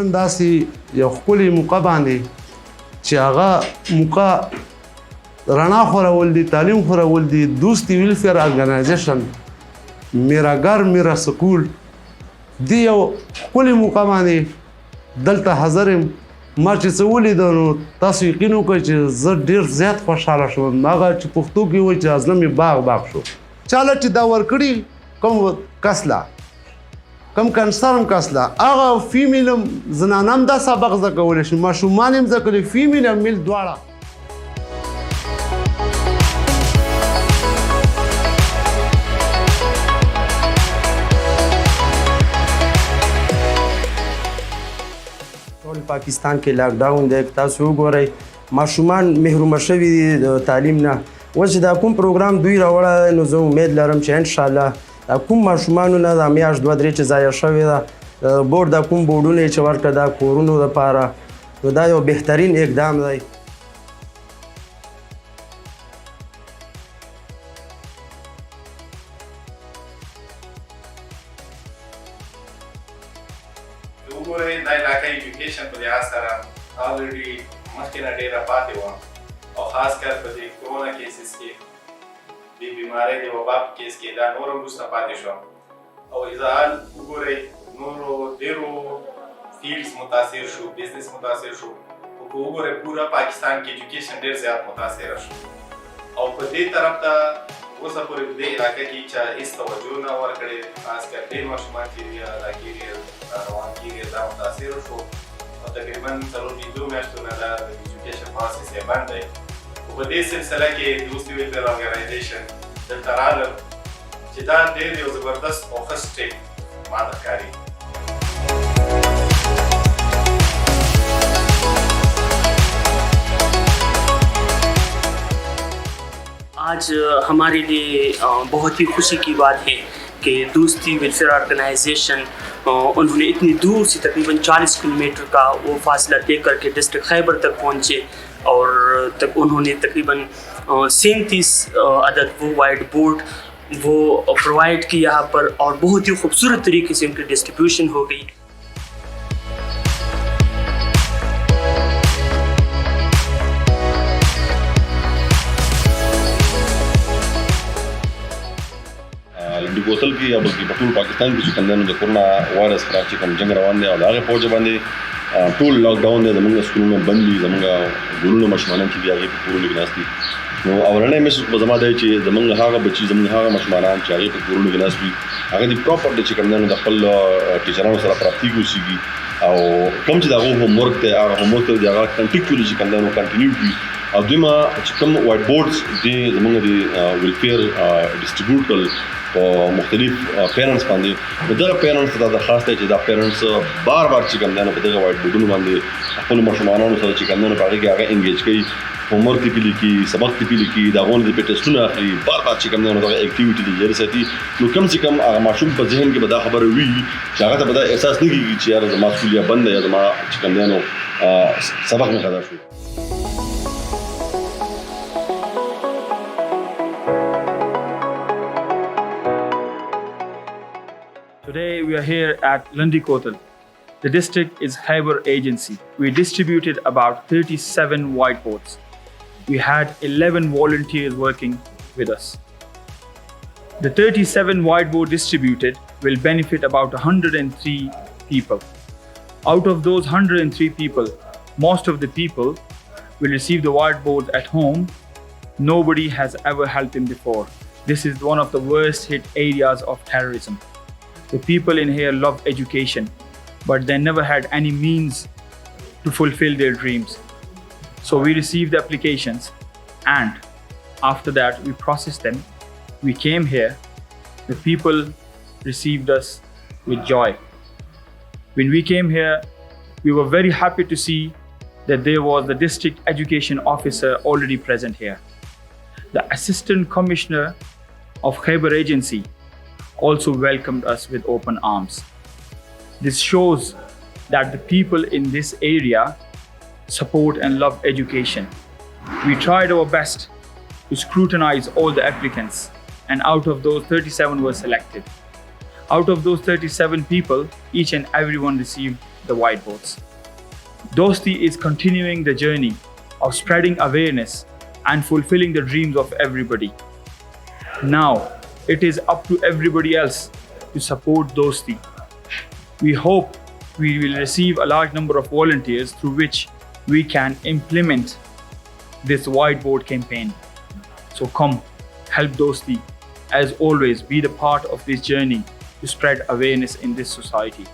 نن داسې یو ښکلې موقع باندې چې هغه موقع رڼا خورول دي، تعلیم خورول دي، دوستی ویلفیر ارګنایزیشن میرا ګھر میرا سکول دی یو ښکلې موقع باندې دلته حاضر یم. ما چې څه ولیده نو تاسو یقین وکړئ چې زه ډېر زیات خوشحاله شوم. هغه چې پښتو کې وایي چې ازله مې باغ شو. چاله چې دا ورکړي کوم کس لا کم کنسرن کس لا هغه فیمیل زنانه هم دا سبق زده کولی شي، ماشومان هم زده کولی، فیمیل او میل دواړه. پاکستان کې لاک ډاون دی، تاسو وګورئ ماشومان محروم شوي دي د تعلیم نه. اوس چې دا کوم پروګرام دوی راوړی نو زه امید لرم چې انشاءالله دا کوم ماشومانو نه دا میاشت دوه درې چې ضایع شوې ده بورډ دا کوم بورډونه یې چې ورکړه دا کورونو دپاره نو دا یو بهترین اقدام دی. وګورئ دا علاقه ایجوکیشن په لحاظ سره الریډي مخکې نه ډېره پاتې وه او خاص کر په دې کرونا کیسز کې د بیمارۍ د وبا په کیس کې دا نور هم وروسته پاتې شوه او اضاحال وګورئ نورو ډېرو فیلډز متاثر شو، بزنس متاثر شو. خو که وګورئ پوره پاکستان کې ایجوکیشن ډېر زیات متاثره شو او په دې طرف ته اوسه پورې په دې علاقه کې چا هېڅ توجه نه ورکړې، خاص کر ډېر ماشومان چې دا کېږي روان کېږي دا متاثره شو او تقریبا 4-5 میاشتو نه دا د ایجوکیشن پروسس یې بند دی. خو په دې سلسله کې دوستي ویلفیر ارګنایزیشن دلته راغلل چې دا ډېر یو زبردست او ښه سټیپ ما ته ښکاري. आज हमारे लिए बहुत ही खुशी की बात है कि दोस्ती वेलफेयर ऑर्गेनाइजेशन उन्होंने इतनी दूर से तकरीबन 40 किलोमीटर का वो फासला तय करके डिस्ट्रिक्ट खैबर तक पहुँचे और तक उन्होंने तकरीबन 37 अदद वो वाइट बोर्ड वो प्रोवाइड की यहाँ पर और बहुत ही खूबसूरत तरीके से उनकी डिस्ट्रीब्यूशन हो गई. لندي کوتل کې یا بلکې په ټول پاکستان کې چې کمدانو د کورونا وایرس خلاف چې کوم جنګ روان دی او د هغې په وجه باندې ټول لاک ډاون دی، زموږ سکولونه بند دي، زموږ ګلونه ماشومانان چې دي هغې په کورونو کې ناست دي. نو اولنی میسج به زما دی چې زموږ هغه بچي زموږ هغه ماشومانان چې هغې په کورونو کې ناست وي هغه دې پراپرلی چې کمدانو د خپل ټیچرانو سره پراکتیک وسیږي او کوم چې د هغو هومورک دی هغه هومورک دی هغه کنټیکچولي چې کمدانو کنټینیو کړي او دویمه چې کوم وایټ بورډز دې زموږ د ویلفیر ډسټریبیوټ کړل په مختلف پیرنټس باندې نو دغه پیرنټس ته دا درخواست دی چې دا پیرنټس بار چې کمدانو په دغه وایټ بورډونو باندې خپلو ماشومانانو سره چې کمدانو په هغې کې هغه انګیج کوي، هومورک دې پې لیکي، سبق دې پې لیکي، د هغو نه دې پې ټسټونه اخلي، بار چې کمدانو دغه اکټیویټي دې جاري ساتي. نو کم چې کم هغه ماشوم په ذهن کې به دا خبره وي چې هغه ته به دا احساس نه کېږي چې یاره زما سکول یا بند دی یا زما چې کمدانو سبق مې قضا شو. Today we are here at Landi Kotal. The district is Khyber agency. We distributed about 37 whiteboards. We had 11 volunteers working with us. The 37 whiteboard distributed will benefit about 103 people. Out of those 103 people, most of the people will receive the whiteboards at home. Nobody has ever helped them before. This is one of the worst hit areas of terrorism. The people in here love education, but they never had any means to fulfill their dreams. So we received the applications and after that we processed them. We came here, the people received us with joy. When we came here, we were very happy to see that there was the district education officer already present here. The Assistant Commissioner of Khyber agency also welcomed us with open arms. This shows that the people in this area support and love education. We tried our best to scrutinize all the applicants, and out of those 37 were selected. Out of those 37 people, each and everyone received the whiteboards. Dosti is continuing the journey of spreading awareness and fulfilling the dreams of everybody. Now, it is up to everybody else to support Dosti. We hope we will receive a large number of volunteers through which we can implement this whiteboard campaign. So come, help Dosti. As always, be the part of this journey to spread awareness in this society.